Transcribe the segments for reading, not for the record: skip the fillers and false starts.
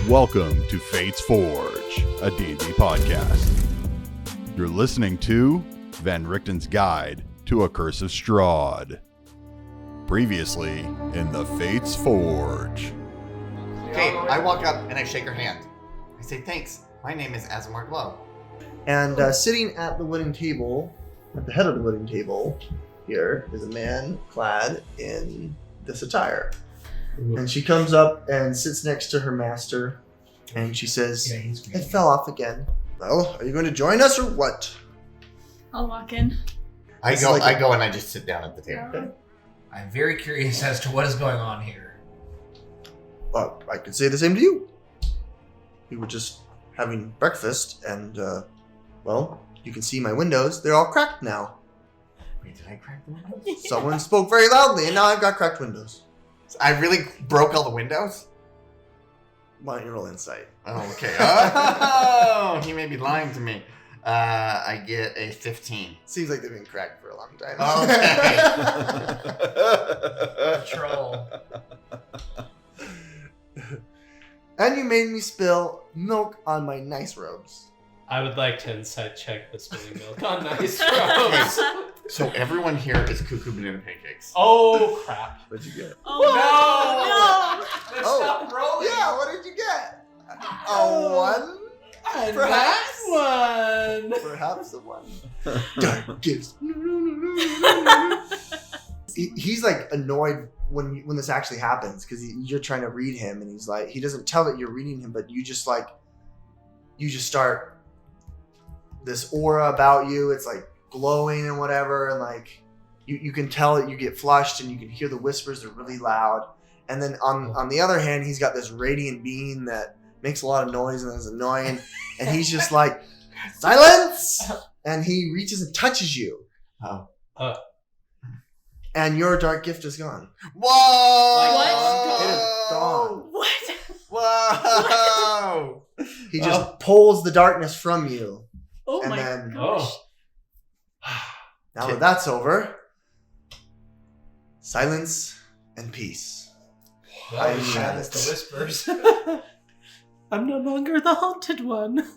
Welcome to Fate's Forge, a D&D podcast. You're listening to Van Richten's Guide to A Curse of Strahd. Previously in the Fate's Forge. Okay, I walk up and I shake her hand. I say, thanks, my name is Azamar Glow. And sitting at the wooden table, at the head of the wooden table, here is a man clad in this attire. And she comes up and sits next to her master, and she says, "It fell off again. Well, are you going to join us or what?" I'll walk in. I go and I just sit down at the table. Okay. I'm very curious as to what is going on here. I could say the same to you. We were just having breakfast, and, well, you can see my windows. They're all cracked now. Wait, did I crack the windows? Someone spoke very loudly, and now I've got cracked windows. I really broke all the windows? Why don't you roll insight? Oh, okay. Oh, he may be lying to me. I get a 15. Seems like they've been cracked for a long time. Okay. Troll. And you made me spill milk on my nice robes. I would like to insight check the spilling milk on nice robes. So everyone here is cuckoo banana pancakes. Oh, crap. What'd you get? Oh no! Let's Oh. stop rolling. Yeah, what did you get? A one? Perhaps. One. Perhaps a one. Dark gifts. He's like annoyed when this actually happens because you're trying to read him and he's like, he doesn't tell that you're reading him, but you just start this aura about you. It's like glowing and whatever, and like you can tell that you get flushed and you can hear the whispers are really loud. And then on the other hand, he's got this radiant being that makes a lot of noise and is annoying, and he's just like, silence! And he reaches and touches you. Oh. And your dark gift is gone. Whoa! What? It is gone. What? Whoa! He just pulls the darkness from you. Oh And my then- gosh. Now that that's over, silence and peace. I Oh, had that's it. the whispers. I'm no longer the haunted one.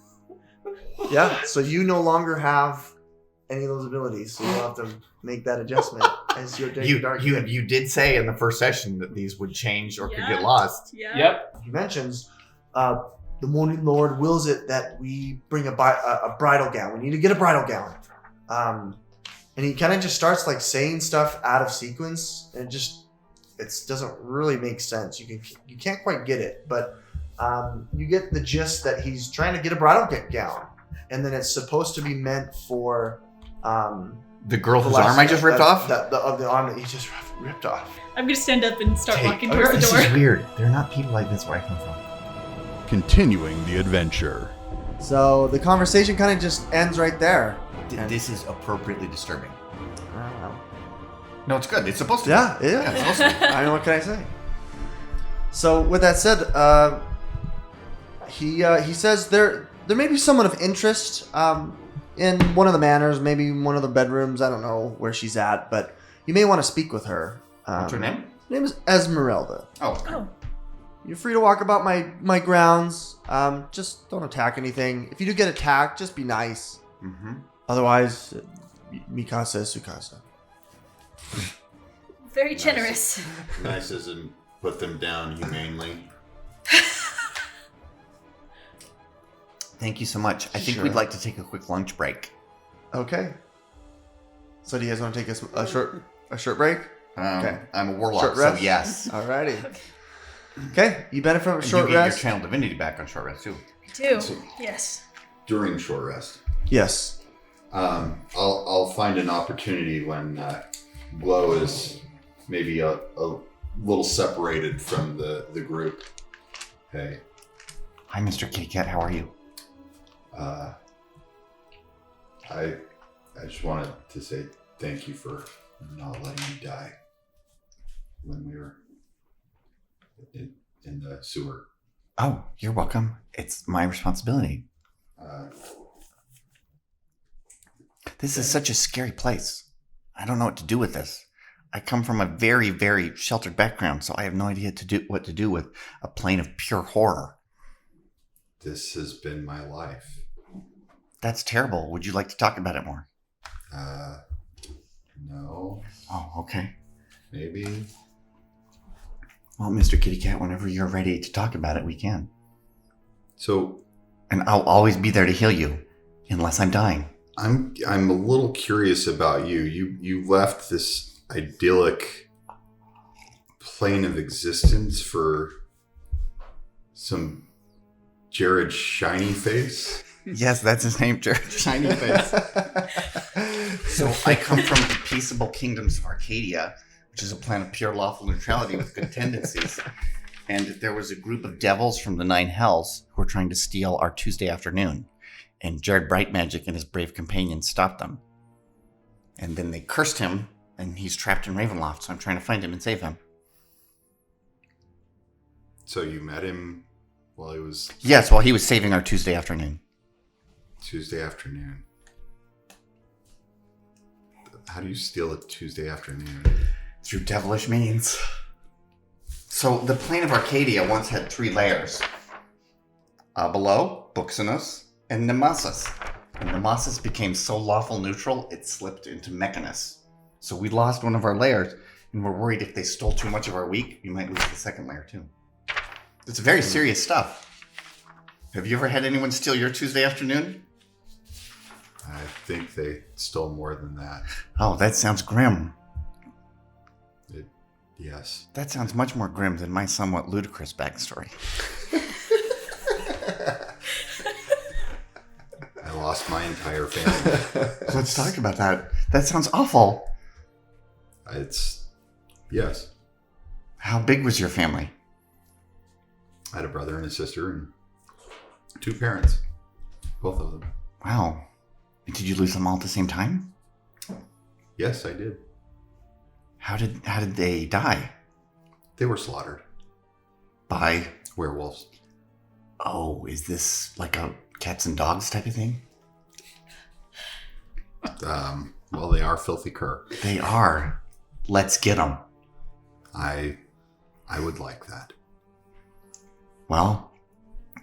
Yeah, so you no longer have any of those abilities, so you'll have to make that adjustment as your dark gift. You did say in the first session that these would change or could Yeah. get lost. Yeah. Yep. He mentions the Morning Lord wills it that we bring a bridal gown. We need to get a bridal gown. And he kind of just starts like saying stuff out of sequence, and it doesn't really make sense. You can't quite get it, but you get the gist that he's trying to get a bridal gown, and then it's supposed to be meant for The girl whose arm I just ripped off? The arm that he just ripped off. I'm gonna stand up and start walking Okay, towards the this door. is weird. They're not people like this where I come from. Continuing the adventure. So the conversation kind of just ends right there. This is appropriately disturbing. I don't know. No, it's good. It's supposed to Yeah, be. yeah. Yeah, it's supposed to be. I mean, what can I say? So with that said, he says there may be someone of interest in one of the manors, maybe one of the bedrooms. I don't know where she's at, but you may want to speak with her. What's her name? Her name is Esmeralda. Oh. Oh. You're free to walk about my grounds. Just don't attack anything. If you do get attacked, just be nice. Mm-hmm. Otherwise, Mikasa is Sukasa. Very generous. Nice as in put them down humanely. Thank you so much. I think Sure. we'd like to take a quick lunch break. Okay. So do you guys want to take a short break? Okay. I'm a warlock, Short so rest? yes. Alrighty. Okay, you benefit from a And short you get rest. your channel divinity back on short rest too. I do. So- Yes. During short rest. Yes. I'll find an opportunity when Glow is maybe a little separated from the group. Hey, Hi, Mr. Kitty Cat. How are you? I just wanted to say thank you for not letting me die when we were in the sewer. Oh, you're welcome. It's my responsibility. This is such a scary place. I don't know what to do with this. I come from a very, very sheltered background, so I have no idea what to do with a plane of pure horror. This has been my life. That's terrible. Would you like to talk about it more? No. Oh, okay. Maybe. Well, Mr. Kitty Cat, whenever you're ready to talk about it, we can. So, And I'll always be there to heal you, unless I'm dying. I'm a little curious about you. You left this idyllic plane of existence for some Jared Shiny Face. Yes, that's his name, Jared Shiny Face. So I come from the peaceable kingdoms of Arcadia, which is a planet of pure lawful neutrality with good tendencies. And there was a group of devils from the Nine Hells who were trying to steal our Tuesday afternoon. And Jared Brightmagic and his brave companions stopped them. And then they cursed him, and he's trapped in Ravenloft, so I'm trying to find him and save him. So you met him while he was Yes, while he was saving our Tuesday afternoon. Tuesday afternoon. How do you steal a Tuesday afternoon? Through devilish means. So the plane of Arcadia once had 3 layers. Below, Buxinus, and Nemesis. And Nemesis became so lawful neutral, it slipped into Mechanus. So we lost one of our layers, and we're worried if they stole too much of our week, we might lose the second layer too. It's very serious stuff. Have you ever had anyone steal your Tuesday afternoon? I think they stole more than that. Oh, that sounds grim. Yes. That sounds much more grim than my somewhat ludicrous backstory. I lost my entire family. Let's talk about that. That sounds awful. Yes. How big was your family? I had a brother and a sister and 2 parents. Both of them. Wow. And did you lose them all at the same time? Yes, I did. How did they die? They were slaughtered. By? Werewolves. Oh, is this like a cats and dogs type of thing? Well, they are filthy cur. They are. Let's get them. I would like that. Well,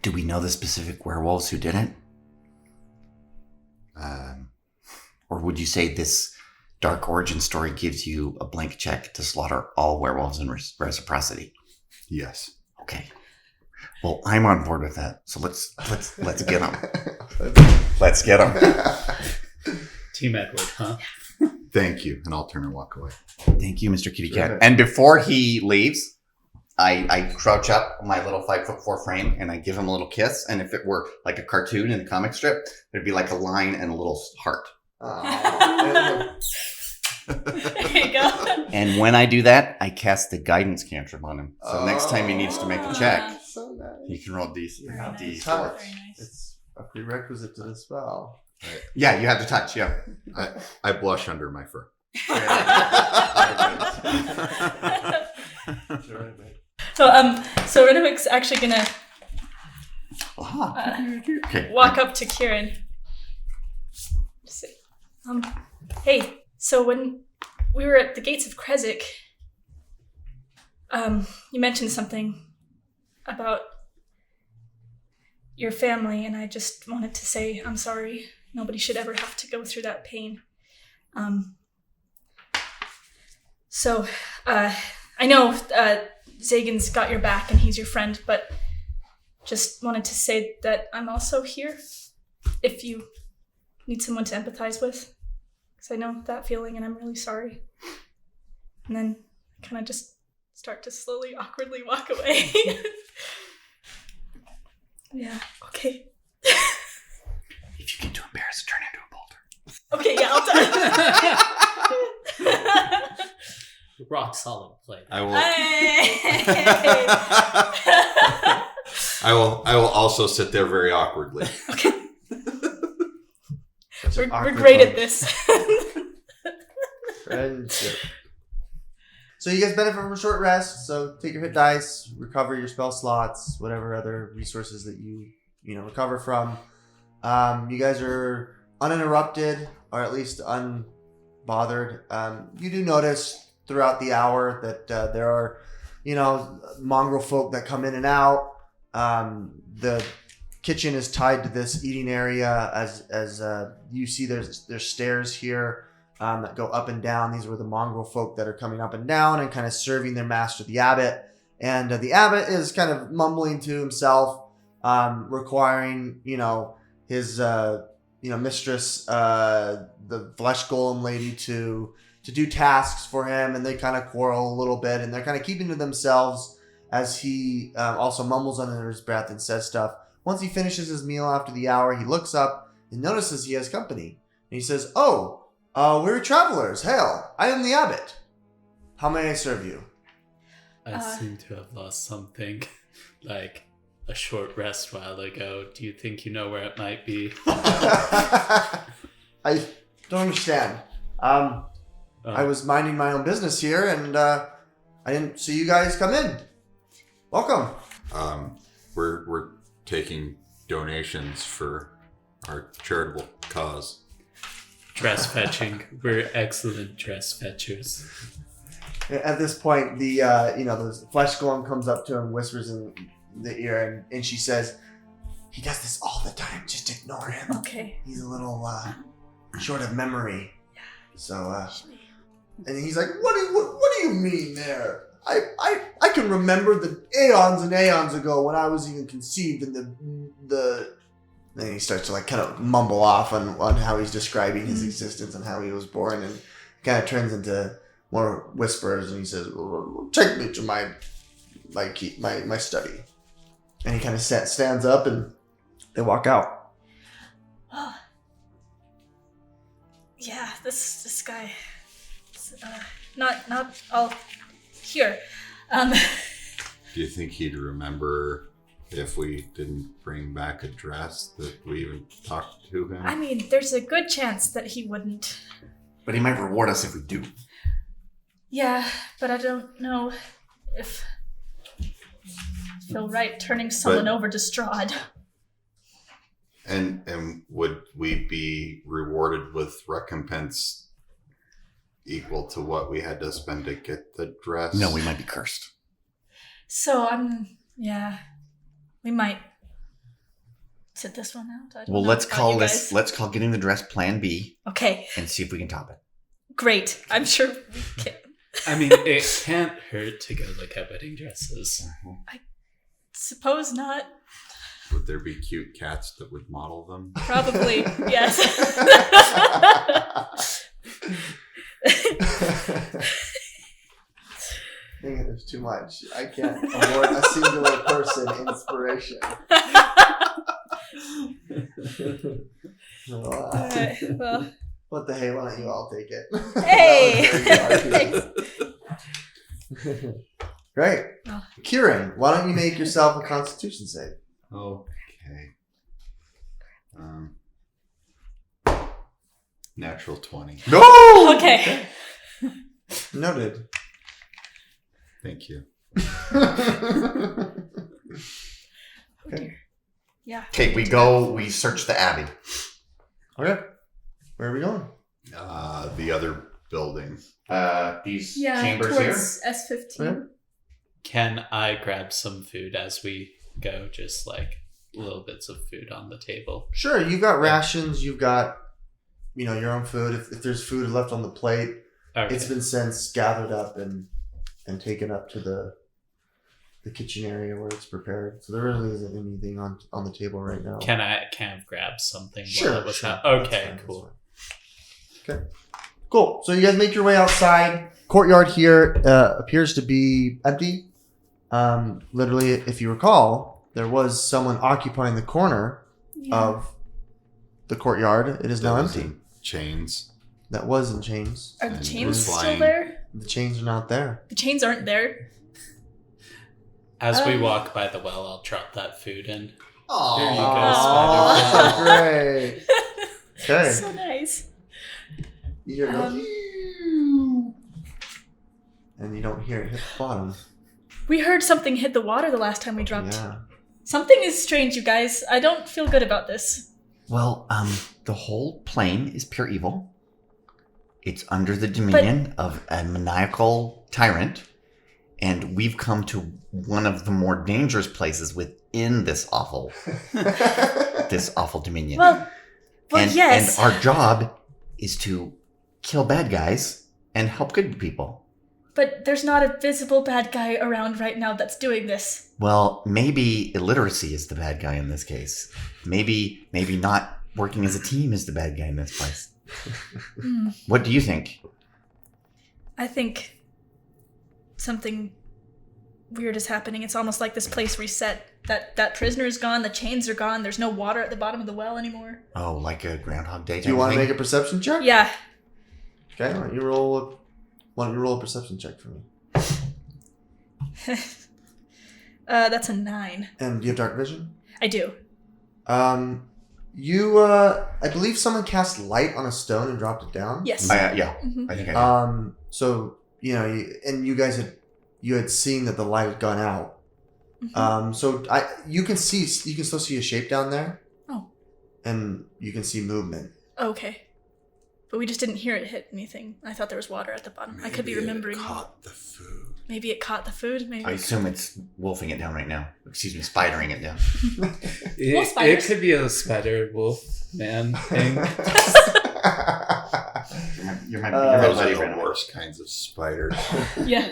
do we know the specific werewolves who did it? Or would you say this dark origin story gives you a blank check to slaughter all werewolves in reciprocity? Yes. Okay. Well, I'm on board with that. So let's get them. Let's get them. Team Edward, huh? Thank you. And I'll turn and walk away. Thank you, Mr. Kitty Cat. And before he leaves, I crouch up my little 5'4" frame and I give him a little kiss. And if it were like a cartoon in a comic strip, there'd be like a line and a little heart. There you go. And when I do that, I cast the guidance cantrip on him. So next time he needs to make a check, So nice. he can roll D4. Very Touch. Very nice. It's a prerequisite to the spell. Yeah, you have to touch, yeah. I blush under my fur. So Renowic's actually gonna Okay. walk up to Kieran. Just say, hey, so when we were at the gates of Krezik, you mentioned something about your family, and I just wanted to say I'm sorry. Nobody should ever have to go through that pain. So I know Zagan's got your back and he's your friend, but just wanted to say that I'm also here if you need someone to empathize with, because I know that feeling and I'm really sorry. And then kind of just start to slowly, awkwardly walk away. Yeah, okay. If you get too embarrassed, turn into a boulder. Okay, yeah, I'll tell. Rock solid play. I will. Hey. I will also sit there very awkwardly. Okay. We're Awkward great at one. this. Friendship. So you guys benefit from a short rest. So take your hit dice, recover your spell slots, whatever other resources that you recover from. You guys are uninterrupted, or at least unbothered. You do notice throughout the hour that there are, mongrel folk that come in and out. The kitchen is tied to this eating area. As you see, there's stairs here that go up and down. These were the mongrel folk that are coming up and down and kind of serving their master, the abbot. And the abbot is kind of mumbling to himself, requiring, his, mistress, the flesh golem lady to do tasks for him. And they kind of quarrel a little bit, and they're kind of keeping to themselves as he also mumbles under his breath and says stuff. Once he finishes his meal after the hour, he looks up and notices he has company. And he says, we're travelers. Hail, I am the abbot. How may I serve you? I seem to have lost something, like a short rest while ago. Do you think you know where it might be? I don't understand. I was minding my own business here, and I didn't see you guys come in. Welcome. We're taking donations for our charitable cause. Dress fetching. We're excellent dress fetchers. At this point, the flesh golem comes up to him, whispers in the ear, and she says, "He does this all the time. Just ignore him. Okay. He's a little short of memory." Yeah. So, and he's like, "What do you mean there? I can remember the aeons and aeons ago when I was even conceived in the." Then he starts to kind of mumble off on how he's describing his existence and how he was born, and kind of turns into more whispers, and he says, well, "Take me to my study." And he kind of stands up, and they walk out. Yeah, this guy, not all here. Do you think he'd remember if we didn't bring back a dress that we even talked to him? I mean, there's a good chance that he wouldn't. But he might reward us if we do. Yeah, but I don't know if I feel right turning someone over to Strahd. And would we be rewarded with recompense equal to what we had to spend to get the dress? No, we might be cursed. So we might sit this one out. I don't know Let's about call you this. guys. Let's call getting the dress Plan B. Okay, And see if we can top it. great. I'm sure we can. I mean, it can't hurt to go look at wedding dresses. Suppose not. Would there be cute cats that would model them? Probably, yes. Dang it, there's too much. I can't award a singular person inspiration. Well, What the hey, why don't you all take it? hey! That was very RPG. Great. Oh. Kieran, why don't you make yourself a Constitution save? Okay. Natural 20. No! Okay. Noted. Thank you. Okay. Yeah. Okay, we search the abbey. Okay. Where are we going? The other building. These Yeah, chambers towards here. S15. Okay. Can I grab some food as we go? Just like little bits of food on the table. Sure, you've got rations, you've got, your own food. If there's food left on the plate, Okay. it's been since gathered up and taken up to the kitchen area where it's prepared. So there really isn't anything on the table right now. Can I grab something? Sure. While it was sure. out? That's Okay, fine, cool. that's fine. Okay. Cool. So you guys make your way outside. Courtyard here appears to be empty. Literally, if you recall, there was someone occupying the corner of the courtyard. It is now That was empty. in chains. That was in chains. Are the And chains still flying. there? The chains are not there. The chains aren't there. As we walk by the well, I'll drop that food in. Aww. Here you go, Aw, Spider. great. Okay. So nice. You hear it go, "Ew," and you don't hear it hit the bottom. We heard something hit the water the last time we dropped. Yeah. Something is strange, you guys. I don't feel good about this. Well, the whole plane is pure evil. It's under the dominion of a maniacal tyrant, and we've come to one of the more dangerous places within this awful dominion. Well, and, yes. And our job is to kill bad guys and help good people. But there's not a visible bad guy around right now that's doing this. Well, maybe illiteracy is the bad guy in this case. Maybe not working as a team is the bad guy in this place. What do you think? I think something weird is happening. It's almost like this place reset. That prisoner is gone, the chains are gone, there's no water at the bottom of the well anymore. Oh, like a Groundhog Day type Do you want to thing? make a perception check? Yeah. Okay, why don't you roll a perception check for me? That's a 9. And do you have dark vision? I do. I believe someone cast light on a stone and dropped it down. Yes. Yeah, Mhm. I think I did. So you guys had seen that the light had gone out. So you can still see a shape down there. Oh. And you can see movement. Okay. But we just didn't hear it hit anything. I thought there was water at the bottom. I could be remembering. It caught the food. Maybe it caught the food. Maybe. I assume it's wolfing it down right now. Excuse me, spidering it down. It spiders. could be a spider wolf man thing. You're my Those buddy, are the Brennan. worst kinds of spiders. Yeah.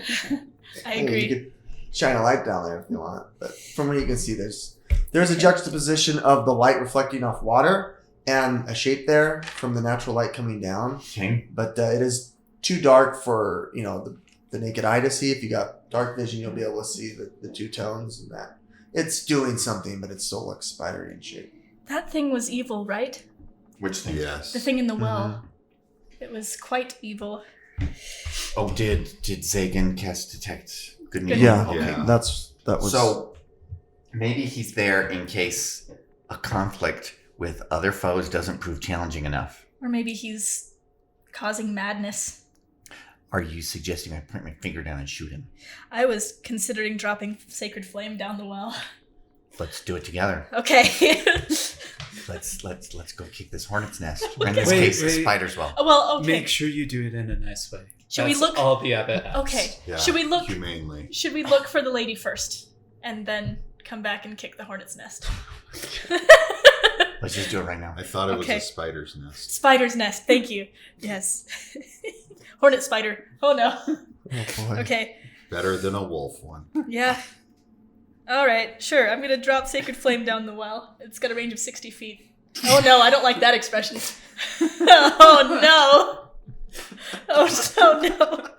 I Hey, agree. you could shine a light down there if you want, but from what you can see, there's a juxtaposition of the light reflecting off water and a shape there from the natural light coming down. Okay. But it is too dark for the naked eye to see. If you got dark vision, you'll be able to see the two tones and that it's doing something, but it still looks spidery in shape. That thing was evil, right? Which thing? Yes. The thing in the well. It was quite evil. Oh, did Zagan cast detect good news? Good Yeah, Okay. Yeah. that was. So maybe he's there in case a conflict with other foes doesn't prove challenging enough. Or maybe he's causing madness. Are you suggesting I point my finger down and shoot him? I was considering dropping Sacred Flame down the well. Let's do it together. Okay. Let's go kick this hornet's nest. Or in this Wait, case, the wait. spider's well. Well, okay. Make sure you do it in a nice way. Should we That's look- all the abbot asks. Okay. Yeah, Should we look? humanely? Should we look for the lady first, and then come back and kick the hornet's nest? Let's just do it right now. I thought it was Okay. a spider's nest. Spider's nest. Thank you. Yes. Hornet spider. Oh no. oh boy. Okay. Better than a wolf one. Yeah. All right. Sure. I'm gonna drop Sacred Flame down the well. It's got a range of 60 feet. Oh no! I don't like that expression. Oh no! Oh no!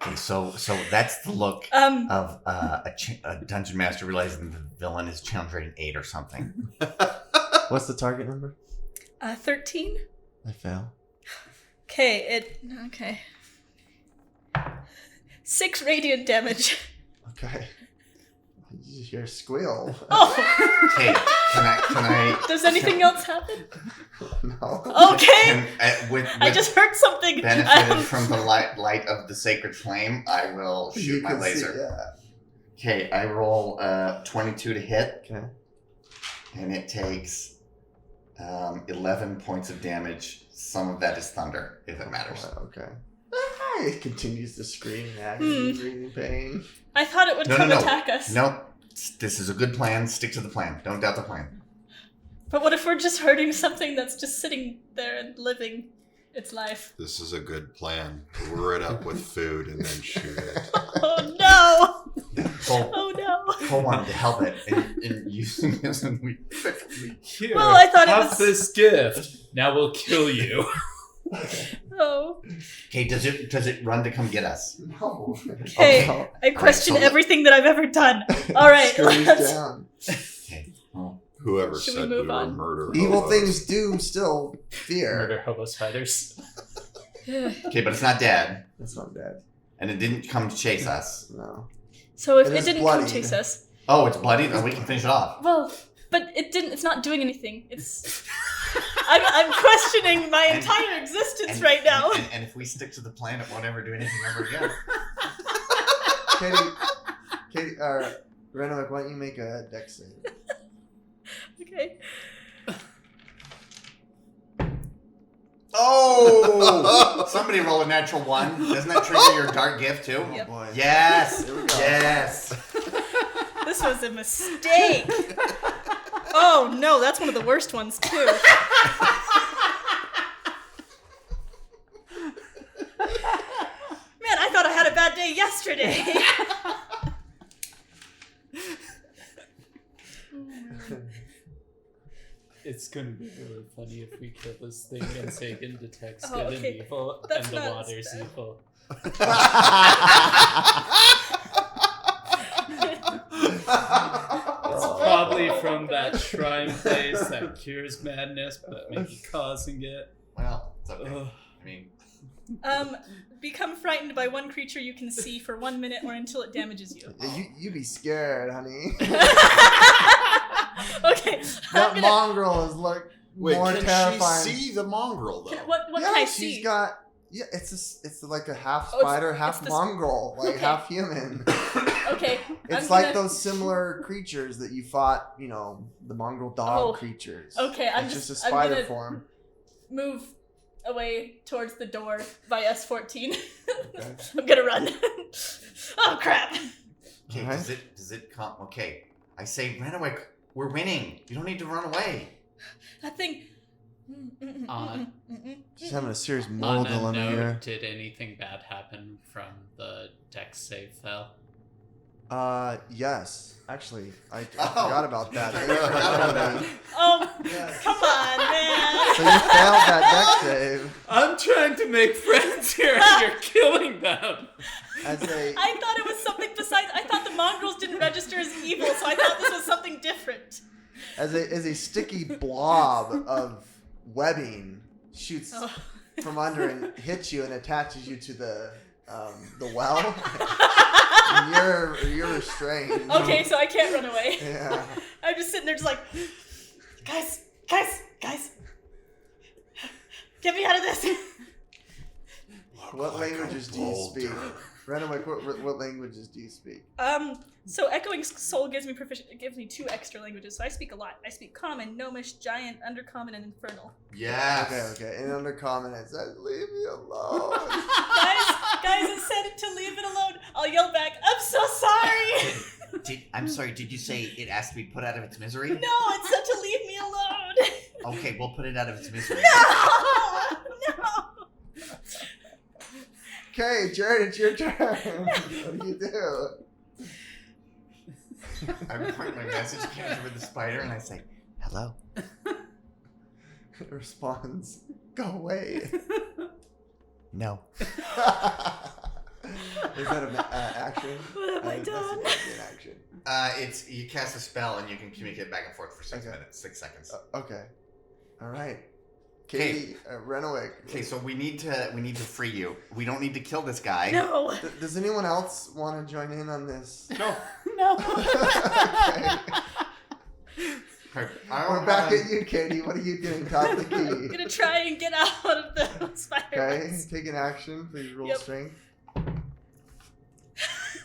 Okay, so that's the look of a dungeon master realizing the villain is challenge rating 8 or something. What's the target number? 13. I fail. Okay. 6 radiant damage. Okay. You hear a squeal. Oh. Hey, can I? Does anything else happen? No. Okay. With I just heard something. benefited from the light of the sacred flame, I will shoot You my can see- laser. yeah. Okay, I roll 22 to hit, Okay. and it takes 11 points of damage. Some of that is thunder, if it matters. Okay. It continues to scream in agony, breathing pain. I thought it would No, come no, no. attack us. No, this is a good plan. Stick to the plan. Don't doubt the plan. But what if we're just hurting something that's just sitting there and living its life? This is a good plan. Lure it up with food and then shoot it. Oh no! Cole, Oh no! Cole wanted to help it, and using this, and we. Here, Well, I thought it have was- this gift. Now we'll kill you. Oh. Okay, does it run to come get us? No. Okay. Oh, I question so- everything that I've ever done. All right. Scurries let's- down. Okay. Well, Whoever Should we said move we were on? murder Evil hobos. things do still fear. Murder hobo spiders. okay, but it's not dead, That's not bad. and it didn't come to chase us. No. So if It it, is didn't come bloodied. chase us, Oh, it's bloody. Then we can finish it off. well, but it didn't. It's not doing anything. It's. I'm questioning my entire existence right now. And if we stick to the plan, it won't ever do anything ever again. Katie, Renwick, why don't you make a dex save? Okay. Oh! Somebody roll a natural 1. Doesn't that trigger your dark gift too? Yep. Oh boy. Yes! Here we go. Yes! This was a mistake. Oh no, that's one of the worst ones too. Man, I thought I had a bad day yesterday. It's gonna be really funny if we kill this thing and Sagan detects Oh, good okay. and evil, That's and the not water's bad. evil. It's probably from that shrine place that cures madness, but maybe causing it. Well, it's okay. Ugh. I mean, Become frightened by one creature you can see for 1 minute or until it damages you. Yeah, you be scared, honey. Okay. That mongrel is like Wait, more can terrifying. she see the mongrel though? What yeah, can I she's see? got. Yeah, it's like a half Oh, it's- spider, half it's the- mongrel, like Okay. half human. Okay. It's I'm like gonna- those similar creatures that you fought, you know, the mongrel dog Oh, creatures. okay, I'm it's just- just a I'm spider gonna- form. Move away towards the door by S14. Okay. I'm gonna run. Oh crap. okay, Alright. does it come? Okay, I say run away. We're winning. You don't need to run away. That thing. She's having a serious On moral a dilemma here. note, did anything bad happen from the deck save fail? Yes. Actually, I Oh. forgot about that. I forgot about that. Oh, Yes. come on, So man. you failed that deck save I'm trying to make friends here and you're killing them! as a I thought it was something besides. I thought the mongrels didn't register as evil, so I thought this was something different. as a sticky blob of webbing shoots Oh. from under and hits you and attaches you to the well. And you're restrained. Okay, so I can't run away. Yeah. I'm just sitting there, just like, guys, get me out of this. What languages do you speak? Randomly, what languages do you speak? So Echoing Soul gives me 2 extra languages, so I speak a lot. I speak Common, Gnomish, Giant, Undercommon, and Infernal. Yes. Okay. And under comment it says, "Leave me alone." Guys, it said to leave it alone. I'll yell back, I'm so sorry. I'm sorry. Did you say it asked to be put out of its misery? No, it said to leave me alone. Okay, we'll put it out of its misery. No. Okay, Jared, it's your turn. What do you do? I point my message counter with the spider and I say, hello. It responds, "Go away." No. Is that an action? What have I That's done? an action. It's you cast a spell and you can communicate back and forth for 6 Okay. minutes, 6 seconds. Okay. All right. Katie, Renwick. Okay, so we need to free you. We don't need to kill this guy. No. Does anyone else want to join in on this? No. No. Okay. I We're don't back wanna- at you, Katie. What are you doing? Top the I'm key. gonna try and get out of the spider Okay, webs. take an action. Please roll Yep. strength.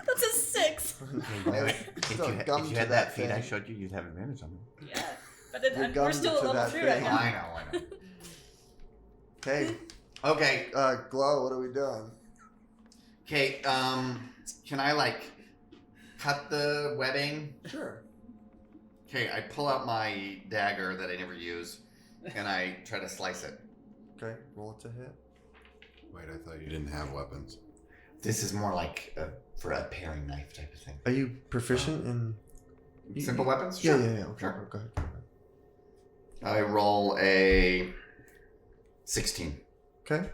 That's a 6. If Still you, gummed if you to had that feat I thing. showed you, you'd have advantage on it. Yeah. But You're we're gummed still to at level that 3 right thing. now. I know. Okay, Okay, Glow, what are we doing? okay. Can I cut the webbing? Sure. Okay, I pull out my dagger that I never use, and I try to slice it. Okay, roll it to hit. Wait, I thought you didn't have weapons. This is more like for a paring knife type of thing. Are you proficient in? Simple weapons? Yeah, Sure. yeah, yeah. Okay, Sure. go ahead. I roll a 16. Okay.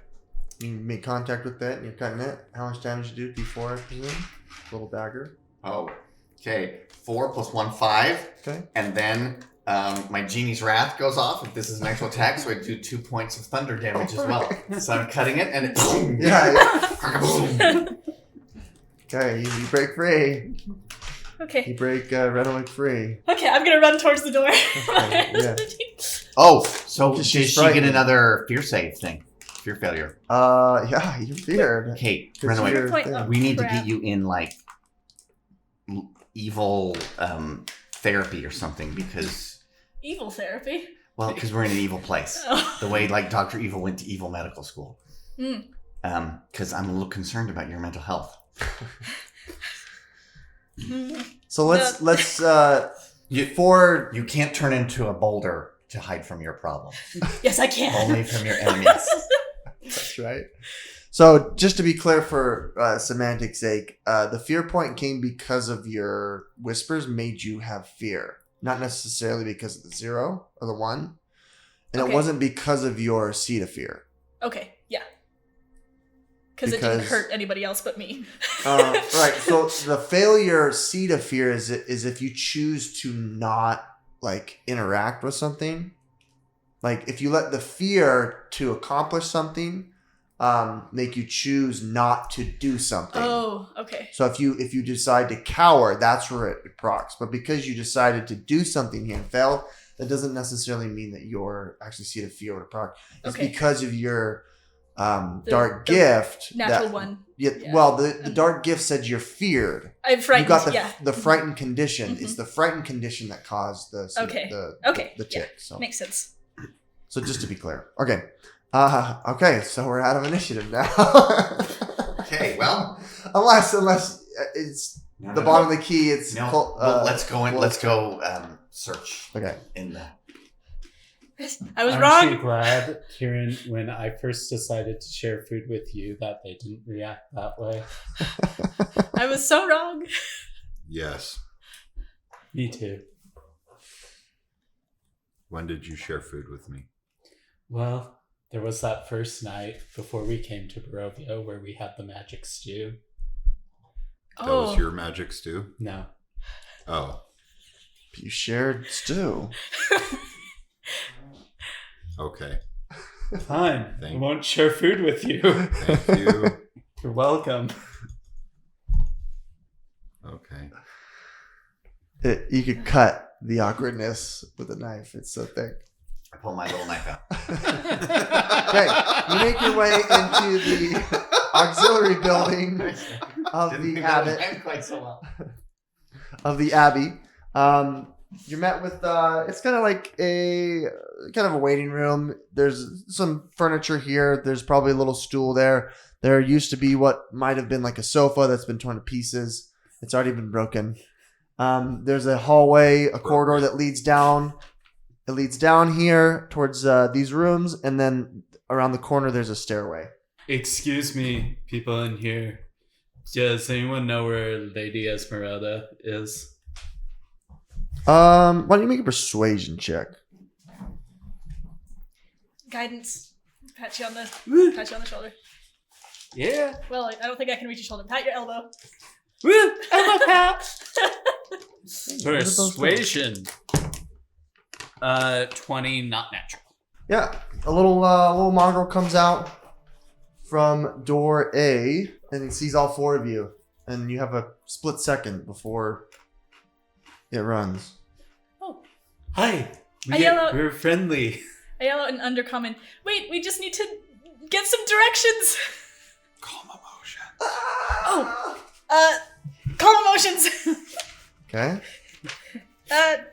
You make contact with that and you're cutting it. How much damage you do? D4, I presume? Little dagger. Oh, okay. 4 + 1, 5. Okay. And then my genie's wrath goes off if this is an actual attack, so I do 2 points of thunder damage as well. So I'm cutting it, and it. Yeah. Okay, you break free. Okay. You break Renwick free. Okay, I'm gonna run towards the door. Okay, yeah. Oh, so Just does she's she get frightened. another fear save thing? Fear failure. Yeah, you're feared. Okay, 'Cause Renwick, you're- Point- thing. oh. we need to crap. get you in evil therapy or something because Evil therapy. Well, because we're in an evil place. The way like Dr. Evil went to evil medical school. Because I'm a little concerned about your mental health. So let's you can't turn into a boulder to hide from your problems. Yes, I can. Only from your enemies. That's right. So just to be clear for semantics' sake, the fear point came because of your whispers made you have fear. Not necessarily because of the 0 or the 1. And Okay. it wasn't because of your seed of fear. Okay, yeah. Because it didn't hurt anybody else but me. Right. So the failure seed of fear is if you choose to not like interact with something. Like if you let the fear to accomplish something make you choose not to do something. Oh, okay. So if you decide to cower, that's where it procs. But because you decided to do something here and fail, that doesn't necessarily mean that you're actually seed of fear would proc. It's Okay. because of your dark gift. Natural one. Yeah. Yeah. Well, the dark gift said you're feared. I'm frightened. You got the frightened condition. Mhm. It's the frightened condition that caused the Okay. the Yeah. tick. So Makes sense. so just to be clear, okay. Okay, so we're out of initiative now. Okay, well. unless it's the bottom of the key. It's No, let's go in. well, Let's go search Okay. in the. I was Aren't wrong. you glad, Kieran, when I first decided to share food with you, that they didn't react that way? I was so wrong. Yes. Me too. When did you share food with me? Well, there was that first night before we came to Barovia where we had the magic stew. That was your magic stew? No. Oh. You shared stew. Okay. Fine. Thank- I won't share food with you. Thank you. You're welcome. Okay. You could cut the awkwardness with a knife. It's so thick. I pull my little knife out. Okay, you make your way into the auxiliary building of Didn't the think that was abbot. timed quite so well. Of the abbey. You're met with it's kind of like a waiting room. There's some furniture here. There's probably a little stool there. There used to be what might have been like a sofa that's been torn to pieces. It's already been broken. There's a hallway, a corridor that leads down. It leads down here towards these rooms, and then around the corner there's a stairway. Excuse me, people in here. Does anyone know where Lady Esmeralda is? Why don't you make a persuasion check? Guidance. Pat you on the shoulder. Yeah. Well, I don't think I can reach your shoulder. Pat your elbow. Woo! Elbow pat! What are those Persuasion. 20, not natural. Yeah, a little mongrel comes out from door A, and he sees all 4 of you, and you have a split second before it runs. Oh. Hi. I yell out- We're friendly. I yell out in undercommon. Wait, we just need to get some directions. Calm emotion. Oh. Calm emotions. Okay,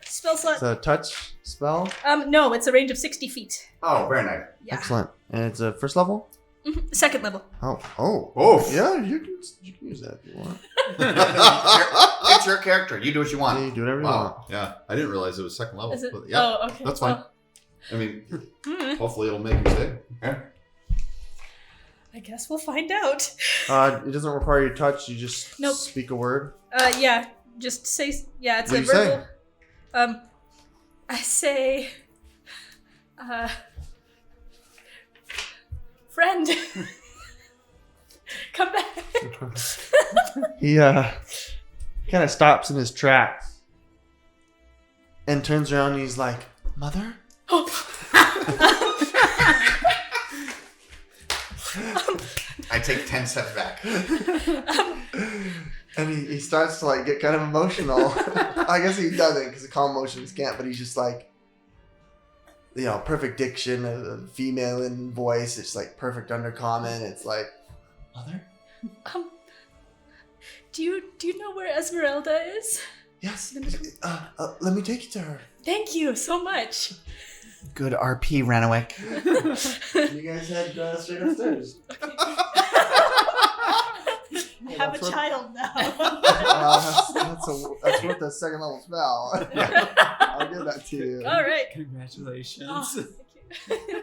Spell slot. it's a touch spell. No, it's a range of 60 feet. Oh, very nice. Yeah. Excellent, and it's a first level. Mhm. Second level. Oh, yeah, you can use that if you want. It's your character. You do what you Yeah, want. you do whatever you want. Wow. Yeah. I didn't realize it was second level. Is it? But yeah. Oh, okay. That's fine. Well, I mean, hmm, hopefully it'll make him stay. I guess we'll find out. It doesn't require your touch. You just Nope. speak a word. Yeah. Just say. Yeah, it's What a do you say? verbal. I say. Friend. Come back. He kind of stops in his tracks and turns around and he's like, "Mother?" I take 10 steps back. And he starts to like get kind of emotional. I guess he doesn't because the calm emotions can't, but he's just like, perfect diction, a female in voice. It's like perfect undercommon. It's like, "Mother?" Do you know where Esmeralda is? "Yes. Let me take you to her." Thank you so much. Good RP, Ranaway. You guys head straight upstairs. I have a child now. That's worth a second level spell. I'll give that to you. All right. Congratulations. Oh, thank you.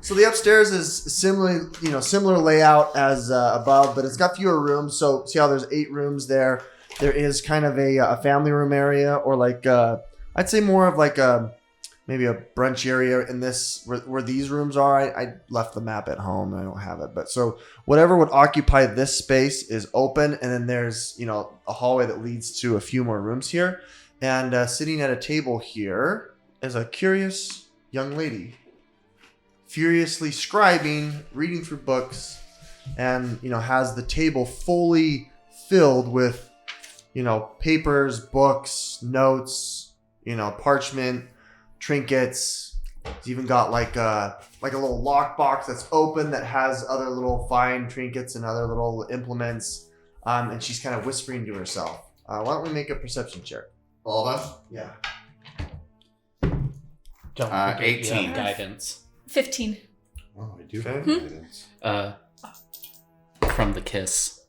So the upstairs is similar layout as above, but it's got fewer rooms. So see how there's 8 rooms there. There is kind of a family room area, or like I'd say more of like maybe a brunch area in this where these rooms are. I left the map at home. I don't have it, but so whatever would occupy this space is open, and then there's a hallway that leads to a few more rooms here. And sitting at a table here is a curious young lady, furiously scribing, reading through books, and has the table fully filled with papers, books, notes, parchment, trinkets. It's even got like a little lockbox that's open that has other little fine trinkets and other little implements. And she's kind of whispering to herself. Why don't we make a perception check? All of us? Yeah. Don't forget you 18. have guidance. 15. Oh, I do Okay. have guidance. From the kiss.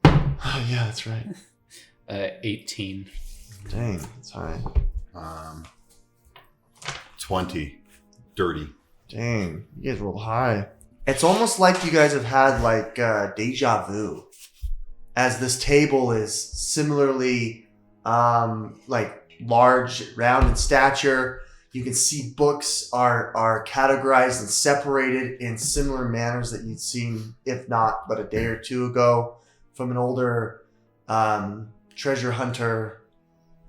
Oh, yeah, that's right. 18. Dang, that's high. 20. Dirty. Dang, you guys rolled high. It's almost like you guys have had like deja vu, as this table is similarly like large, round in stature. You can see books are categorized and separated in similar manners that you'd seen, if not but a day or two ago, from an older treasure hunter,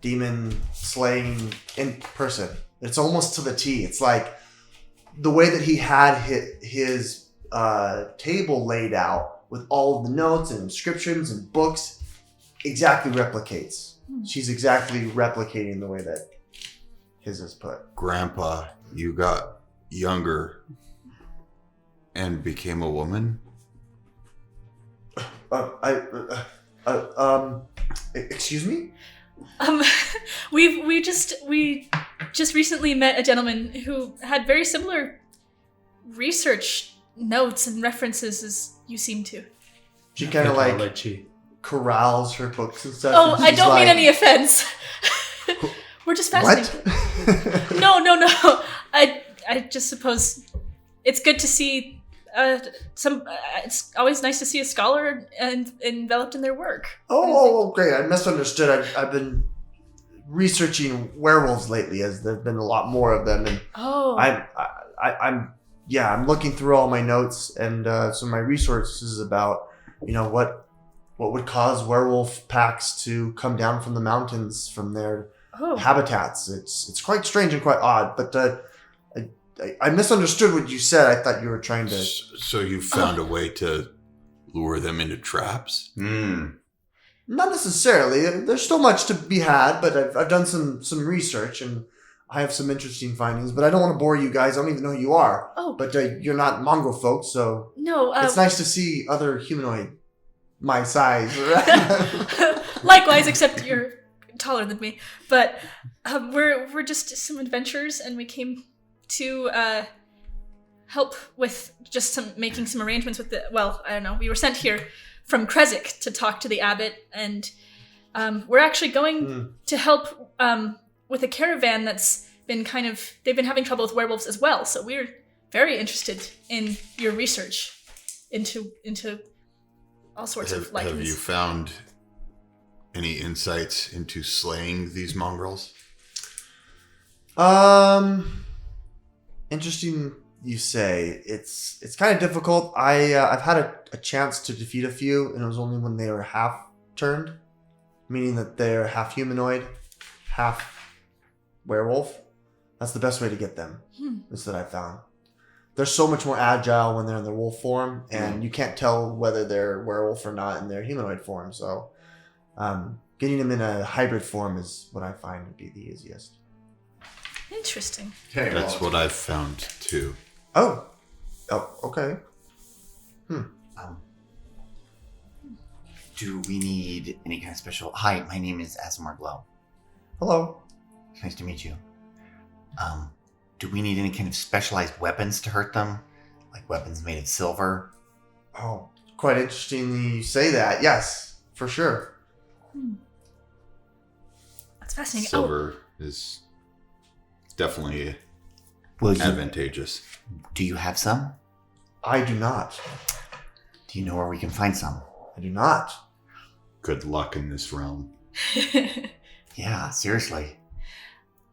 demon slaying in person. It's almost to the T. It's like the way that he had his table laid out with all of the notes and inscriptions and books exactly replicates. She's exactly replicating the way that his is put. Grandpa, you got younger and became a woman? Excuse me? We just recently met a gentleman who had very similar research notes and references as you seem to. She kind of like Mythology. corrals her books and stuff. Oh, and I she's don't mean like, any offense. We're just fascinated. What? No. I just suppose it's good to see it's always nice to see a scholar and enveloped in their work. Oh, okay. I misunderstood. I've been researching werewolves lately, as there've been a lot more of them, and I'm looking through all my notes and some of my resources about what would cause werewolf packs to come down from the mountains from their habitats. It's quite strange and quite odd, but I misunderstood what you said. I thought you were trying to. So you found a way to lure them into traps? Not necessarily. There's still much to be had, but I've done some research and I have some interesting findings. But I don't want to bore you guys. I don't even know who you are. Oh, But you're not mongrel folks, so no. it's nice to see other humanoid my size. Likewise, except you're taller than me. But we're just some adventurers, and we came to help with just making some arrangements with I don't know. We were sent here from Kresik to talk to the abbot, and we're actually going to help with a caravan that's been they've been having trouble with werewolves as well. So we're very interested in your research into all sorts of lichens. Have you found any insights into slaying these mongrels? Interesting you say. It's kind of difficult. I've had a chance to defeat a few, and it was only when they were half turned, meaning that they're half humanoid, half werewolf. That's the best way to get them. Is that I found. They're so much more agile when they're in their wolf form, and you can't tell whether they're werewolf or not in their humanoid form. So, getting them in a hybrid form is what I find would be the easiest. Interesting. Okay, That's what I've found too. Oh, okay. Do we need any kind of special... Hi, my name is Asimar Glow. Hello. Nice to meet you. do we need any kind of specialized weapons to hurt them? Like weapons made of silver? Oh, quite interesting you say that. Yes, for sure. That's fascinating. Silver is definitely Will you? advantageous. Do you have some? I do not. Do you know where we can find some? I do not. Good luck in this realm. Yeah, seriously.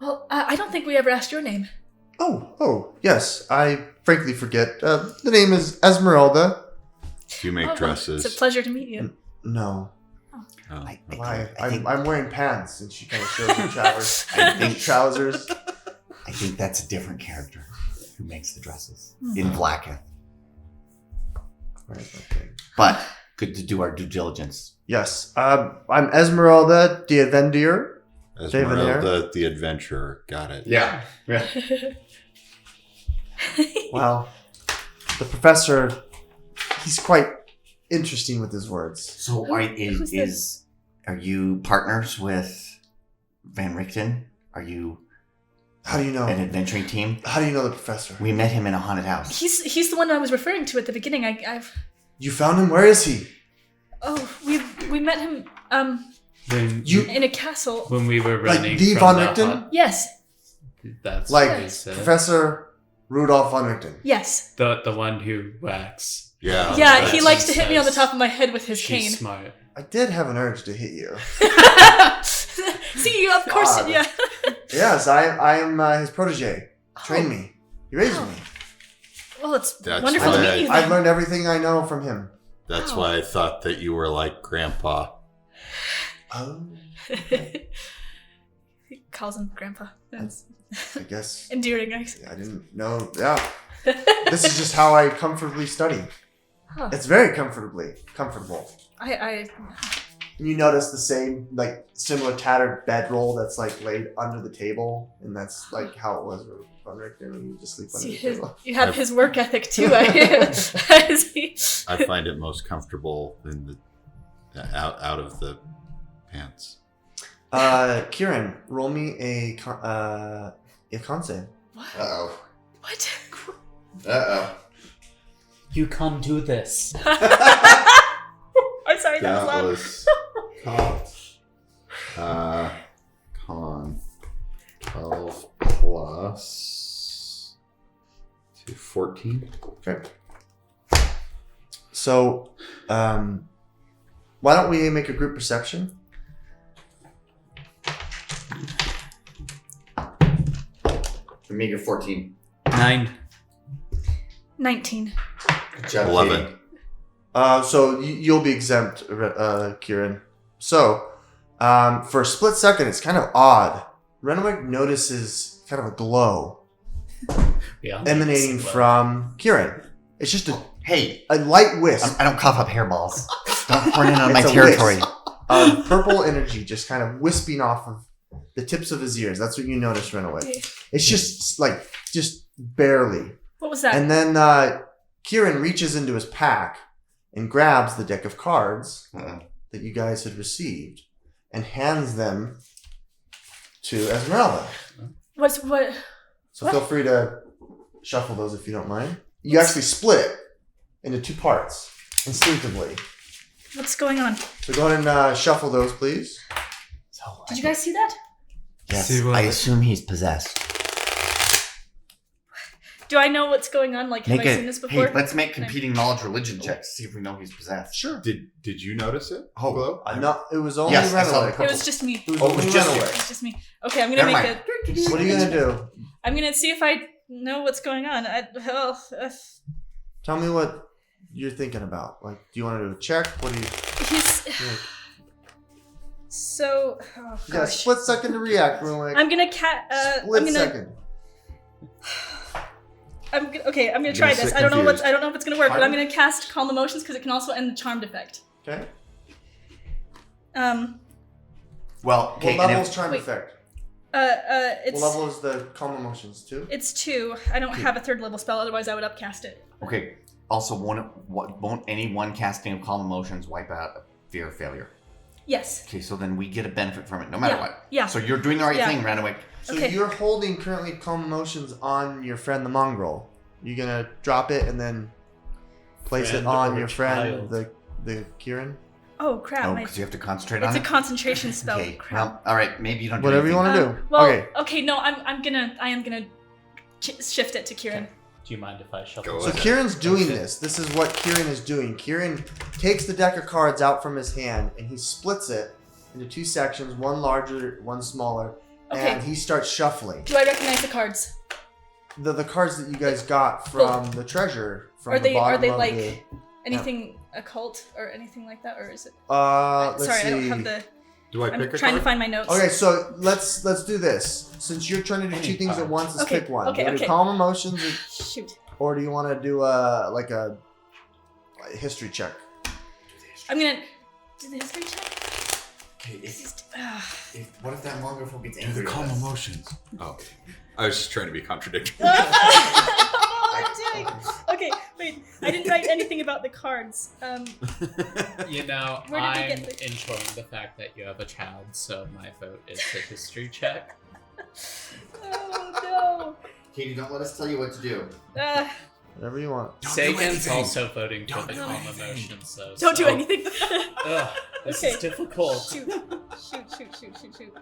Well, I don't think we ever asked your name. Oh, yes. I frankly forget. The name is Esmeralda. Do you make dresses? It's a pleasure to meet you. No. Oh, I Why? think, I'm wearing pants, and she kind of shows me trousers. I think trousers. I think that's a different character who makes the dresses in Blacketh. Right, okay. But good to do our due diligence. Yes. I'm Esmeralda DnD. Esmeralda the Adventurer. Got it. Yeah. Well, the professor, he's quite interesting with his words. So Who's are you partners with Van Richten? Are you How do you know? an adventuring team? How do you know the professor? We met him in a haunted house. He's the one I was referring to at the beginning. I've You found him? Where is he? we met him When in a castle. when we were Like running the from Von the Richten? hut, Yes. that's Like what he said. Professor Rudolph von Richten. Yes. The one who whacks. Yeah. Yeah, that's he what likes to hit me on the says. top of my head with his She's cane. smart. I did have an urge to hit you. See, of course, God. yeah. Yes, I am his protege. Trained me. He raised me. Well, it's That's wonderful to why meet you. I've Then. learned everything I know from him. That's Wow. why I thought that you were like Grandpa. Oh, He calls him Grandpa. That's I guess endearing, guys. I didn't know. Yeah, this is just how I comfortably study. Huh. It's very comfortable. I You notice the same, like, similar tattered bedroll that's, like, laid under the table, and that's, like, how it was with Von Richten when you just sleep under see the his. table. You have his work ethic too. I see. I find it most comfortable in the out of the pants. Kieran, roll me a con save. What? Uh-oh. What? Uh-oh. You can't do this. I'm sorry, that was That loud. was con 12 plus 14. Okay. So, why don't we make a group perception? Omega 14. 9. 19. Good job, 11. Katie. So you'll be exempt, Kieran. So, for a split second, it's kind of odd. Renwick notices kind of a glow Yeah. emanating from Kieran. It's just Hey, a light wisp I don't cough up hairballs. Don't run in on my It's a territory. wisp of purple energy just kind of wisping off of the tips of his ears. That's what you notice, Renwick. It's just barely. What was that? And then Kieran reaches into his pack and grabs the deck of cards that you guys had received and hands them to Esmeralda. What? So What? feel free to shuffle those if you don't mind. You actually split it into two parts instinctively. What's going on? So go ahead and shuffle those, please. So, Did you guys see that? Yes, See what- I assume he's possessed. Do I know what's going on? Like, have I seen this before? Hey, let's make competing knowledge religion checks to see if we know he's possessed. Sure. Did you notice it? Oh, Glow? It was only Yes, I saw Renwick. the It was just me. It was Oh, it only was just you. Renwick. It's just me. Okay, I'm gonna Never make mind. it. What are you gonna do? I'm gonna see if I know what's going on. Tell me what you're thinking about. Like, do you want to do a check? What do you? He's Yeah. so. Oh Yeah, gosh. split second to react, Renwick. I'm gonna Split I'm gonna. second. Okay, I'm gonna You're try gonna this. sit I don't know confused. I don't know if it's gonna work, but I'm Pardon? gonna cast Calm Emotions because it can also end the charmed effect. Okay. Well, okay, What and level is if, charm wait. effect? It's What level is the calm emotions? 2? it's 2. I don't have a 3rd level spell, otherwise I would upcast it. okay. Also, won't any one casting of calm emotions wipe out a fear of failure? Yes. Okay, so then we get a benefit from it no matter Yeah, what. yeah. So you're doing the right Yeah. thing, Renwick. So Okay. you're holding currently calm emotions on your friend the mongrel. You're gonna drop it and then place Friend it on or your friend child? the Kieran. Oh crap! Oh, because you have to concentrate on It's a it? concentration spell. Okay, Crap. well, all right, maybe you don't do Whatever you anything. want to do. Well, Okay. No, I am gonna shift it to Kieran. Do you mind if I shuffle? Go So ahead. Kieran's doing Okay. this. This is what Kieran is doing. Kieran takes the deck of cards out from his hand and he splits it into two sections, one larger, one smaller, Okay. and he starts shuffling. Do I recognize the cards? The cards that you guys got from the treasure from Are the they bottom of like the. anything occult or anything like that, or is it? Let's Sorry, see. I don't have the. Do I I'm pick a trying card? to find my notes. Okay, so let's do this. Since you're trying to do two Any things at card. once, let's Okay, pick one. okay, Do you wanna do okay. calm emotions, Shoot. or do you want to do a history check? I'm gonna do the history check. Okay, What if that mongrel gets Do the angry? calm at us? emotions. Oh, I was just trying to be contradictory. I'm doing. Okay, wait. I didn't write anything about the cards. You know, Where did we I'm get the- enjoying the fact that you have a child, so my vote is the history check. Oh Katie, don't let us tell you what to do. no. Whatever you want. Don't do Sagan's anything. also voting for Don't the do calm anything. emotions, though. Don't do so- anything. Ugh, this Okay. is difficult. Shoot. Shoot.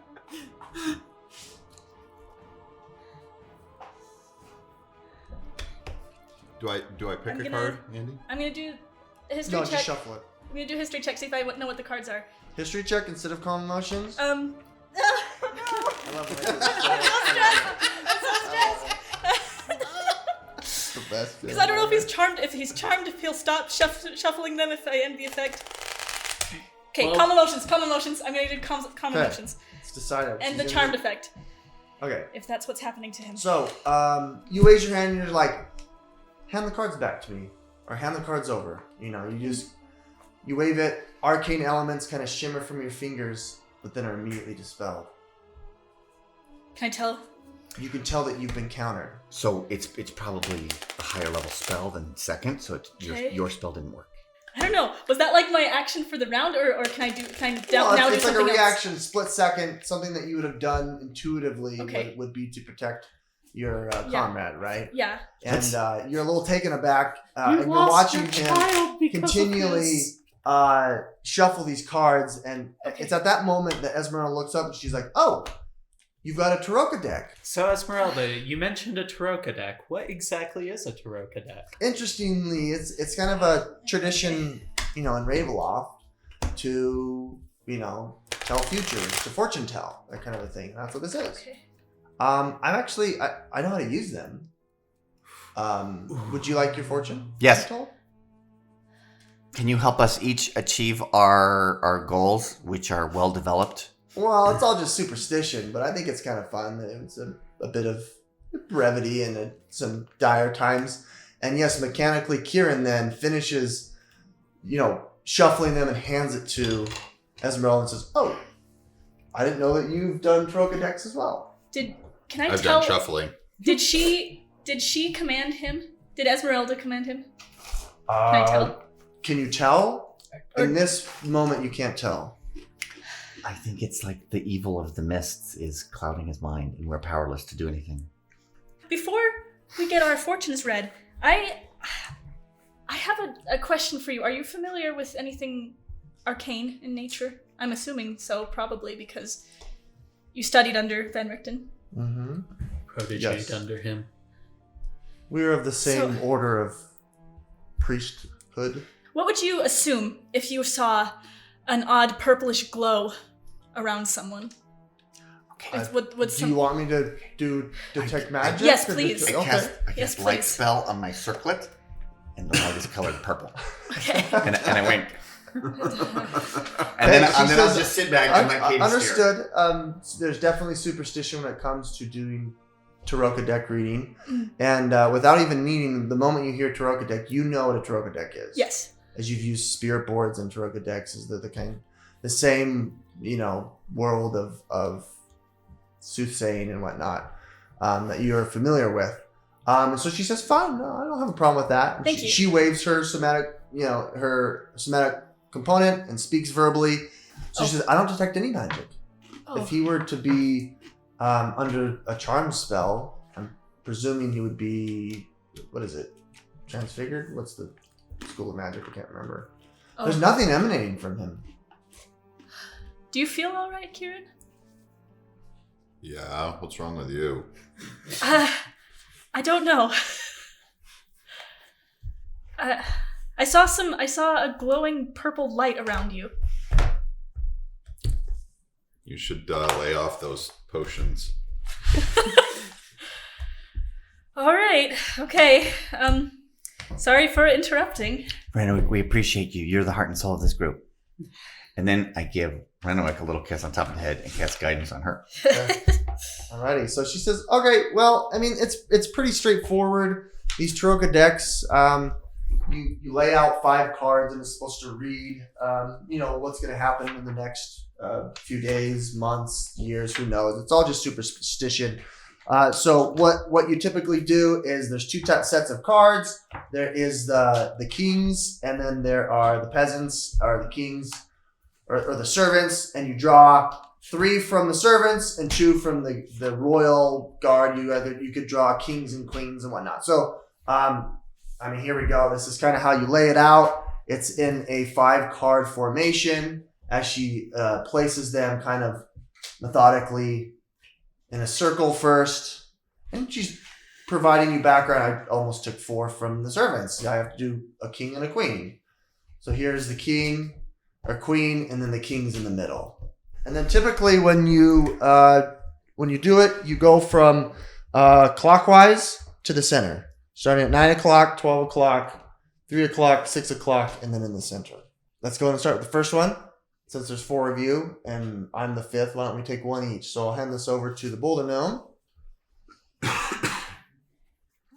Do I pick I'm a gonna- card, Andy? I'm gonna do a history No, check. just shuffle it. I'm gonna do a history check, see if I know what the cards are. History check instead of calm emotions. No. I love when I do this. The best. Because I don't know if he's charmed. If he'll stop shuffling them if I end the effect. Okay, Well- calm emotions. I'm gonna do calm Okay. emotions It's decided. and She's the gonna charmed do- effect, Okay. if that's what's happening to him. So, you raise your hand and you're like, hand the cards back to me. Or hand the cards over. You wave it, arcane elements kind of shimmer from your fingers, but then are immediately dispelled. Can I tell? You can tell that you've been countered. So it's probably a higher level spell than second, so Okay. your spell didn't work. I don't know. Was that like my action for the round, or can I Well, now do it's like a something else? reaction, split second, something that you would have done intuitively Okay. would be to protect your Yeah. comrade, right? Yeah. And you're a little taken aback, and you're watching him continually shuffle these cards, and Okay. it's at that moment that Esmeralda looks up and she's like, "Oh, you've got a Tarokka deck." So, Esmeralda, you mentioned a Tarokka deck. What exactly is a Tarokka deck? Interestingly, it's kind of a tradition, in Ravenloft to tell futures, to fortune tell, that kind of a thing. That's what this is. Okay. I'm actually I know how to use them. Would you like your fortune? Yes. told? Can you help us each achieve our goals, which are well developed? Well, it's all just superstition, but I think it's kind of fun. It's a bit of brevity and some dire times. And yes, mechanically, Kieran then finishes, shuffling them and hands it to Esmeralda and says, "Oh, I didn't know that you've done Tarokka decks as well." Can I I've tell? done shuffling. Did she command him? Did Esmeralda command him? Can I tell? Can you tell? Or- In this moment, you can't tell. I think it's like the evil of the mists is clouding his mind, and we're powerless to do anything. Before we get our fortunes read, I have a question for you. Are you familiar with anything arcane in nature? I'm assuming so, probably because you studied under Van Richten. Mm-hmm. Protégé Yes. under him. We're of the same So- order of priesthood. What would you assume if you saw an odd purplish glow around someone? Okay. Would Do some... you want me to do detect magic? Yes, or please. I Okay. cast Yes, light please. spell on my circlet, and the light is colored purple. Okay. And I wink. And Hey, then, she and then I'll says- just sit back and let Katie steer. Understood. There's definitely superstition when it comes to doing Tarokka deck reading. Mm. And without even needing, the moment you hear Tarokka deck, you know what a Tarokka deck is. Yes. As you've used spirit boards and Tarokka decks, is the same, world of soothsaying and whatnot that you're familiar with. And so she says, "Fine, no, I don't have a problem with that." And Thank she, you. she waves her somatic component and speaks verbally. So she Oh. says, "I don't detect any magic. Oh. If he were to be under a charm spell. I'm presuming he would be, what is it? Transfigured? What's the school of magic? I can't remember. Oh. There's nothing emanating from him. Do you feel all right, Kieran? Yeah, what's wrong with you? I don't know. I saw a glowing purple light around you. You should lay off those potions. All right. Okay. Sorry for interrupting. Renwick, we appreciate you. You're the heart and soul of this group. And then I give Renwick a little kiss on top of the head and cast guidance on her. Alrighty, so she says, okay, well, I mean, it's pretty straightforward. These Tarokka decks, you lay out 5 cards and it's supposed to read, what's going to happen in the next few days, months, years, who knows. It's all just superstition. So what you typically do is there's 2 sets of cards. There is the kings, and then there are the peasants, or the kings, or the servants, and you draw 3 from the servants and 2 from the royal guard. You could draw kings and queens and whatnot. So, here we go. This is kind of how you lay it out. It's in a 5-card formation as she places them kind of methodically in a circle first. And she's providing you background. I almost took 4 from the servants. I have to do a king and a queen. So here's the king or queen, and then the king's in the middle. And then typically when you do it, you go from clockwise to the center, starting at 9 o'clock, 12 o'clock, 3 o'clock, 6 o'clock, and then in the center. Let's go ahead and start with the first one. Since there's 4 of you, and I'm the 5th, why don't we take 1 each? So I'll hand this over to the Boulder Gnome.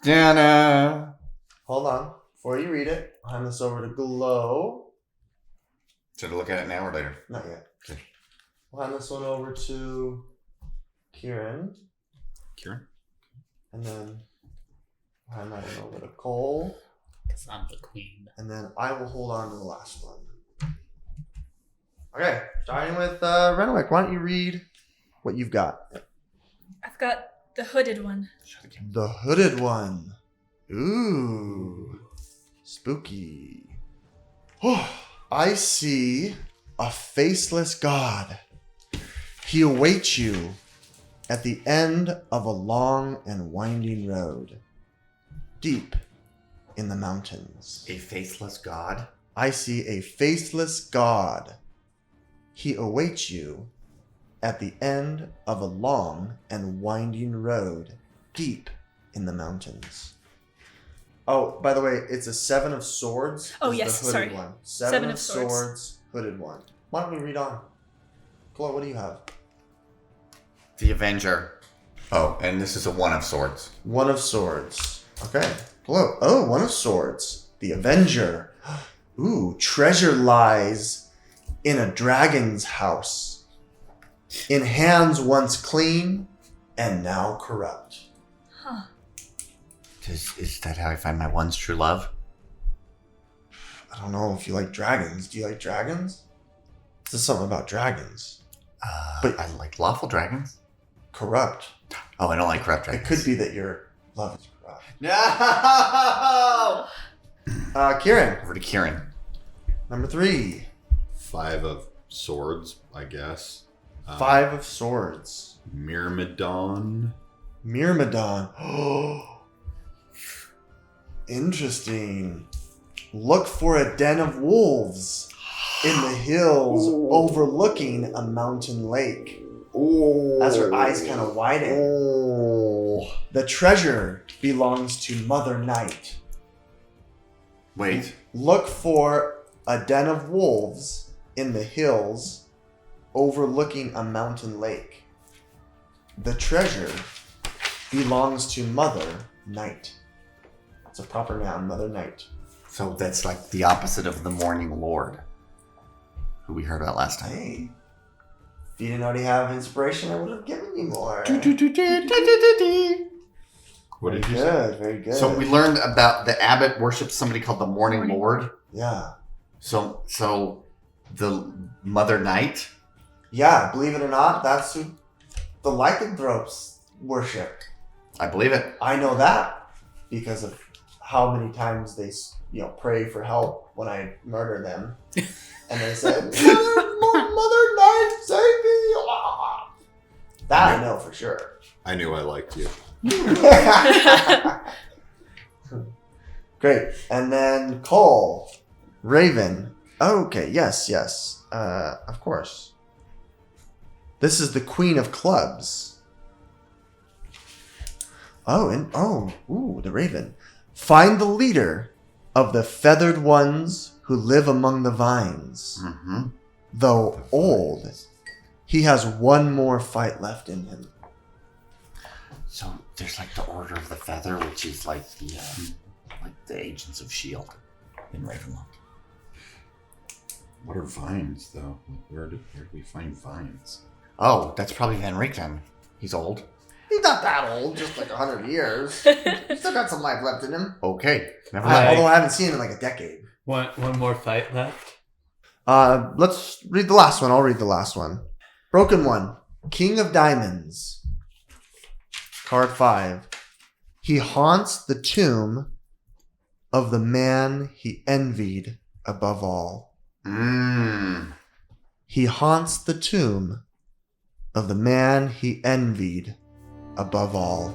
Dana. Hold on. Before you read it, I'll hand this over to Glow. Should I look at it now or later? Not yet. Okay. We'll hand this one over to Kieran. Kieran? And then I'll hand that one over to Cole. Because I'm the queen. And then I will hold on to the last one. Okay, starting with Renwick. Why don't you read what you've got? I've got the hooded one. The hooded one. Ooh, spooky. Oh, I see a faceless god. He awaits you at the end of a long and winding road, deep in the mountains. A faceless god? I see a faceless god. He awaits you at the end of a long and winding road deep in the mountains. Oh, by the way, it's a 7 of swords. Oh, is yes, the hooded sorry. one. Seven of swords. swords, hooded one. Why don't we read on? Chloe, what do you have? The Avenger. Oh, and this is a 1 of swords. 1 of swords. Okay. Chloe. Oh, 1 of swords. The Avenger. Ooh, treasure lies in a dragon's house, in hands once clean and now corrupt. Huh. Is that how I find my one's true love? I don't know if you like dragons. Do you like dragons? This is something about dragons. But I like lawful dragons. Corrupt. Oh, I don't like corrupt dragons. It could be that your love is corrupt. No! Kieran, Over to Kieran. number 3. 5 of swords, I guess. 5 of swords. Myrmidon. Myrmidon. Oh, interesting. Look for a den of wolves in the hills overlooking a mountain lake. As her eyes kind of widen. The treasure belongs to Mother Night. Wait. Look for a den of wolves in the hills overlooking a mountain lake. The treasure belongs to Mother Night. It's a proper noun, Mother Night. So that's like the opposite of the Morning Lord, who we heard about last time. Hey, if you didn't already have inspiration, I would have given you more. What did you say? Good, very good. So we learned about the abbot worships somebody called the Morning Lord. Yeah. So the Mother Night. Yeah, believe it or not, that's who the lycanthropes worship. I believe it. I know that because of how many times they, pray for help when I murder them, and they say, "Mother Night, save me!" That I know for sure. I knew I liked you. Great, and then Cole, Raven. Okay, yes, of course. This is the Queen of Clubs. The Raven. Find the leader of the feathered ones who live among the vines. Mm-hmm. Though old, he has one more fight left in him. So there's like the Order of the Feather, which is like the Agents of S.H.I.E.L.D. in Ravenloft. What are vines, though? Where do we find vines? Oh, that's probably Van Richten. He's old. He's not that old, just like 100 years. He's still got some life left in him. Okay, never mind. Although I haven't seen him in like a decade. One more fight left. Let's read the last one. I'll read the last one. Broken one. King of Diamonds. Card 5. He haunts the tomb of the man he envied above all. He haunts the tomb of the man he envied above all.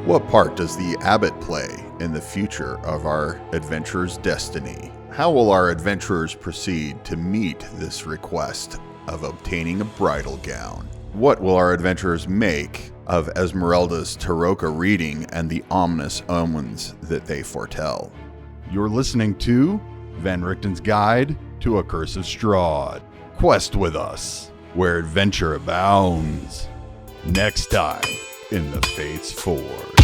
What part does the abbot play in the future of our adventurer's destiny? How will our adventurers proceed to meet this request of obtaining a bridal gown? What will our adventurers make of Esmeralda's Tarokka reading and the ominous omens that they foretell? You're listening to Van Richten's Guide to A Curse of Strahd. Quest with us, where adventure abounds. Next time in the Fates Forge.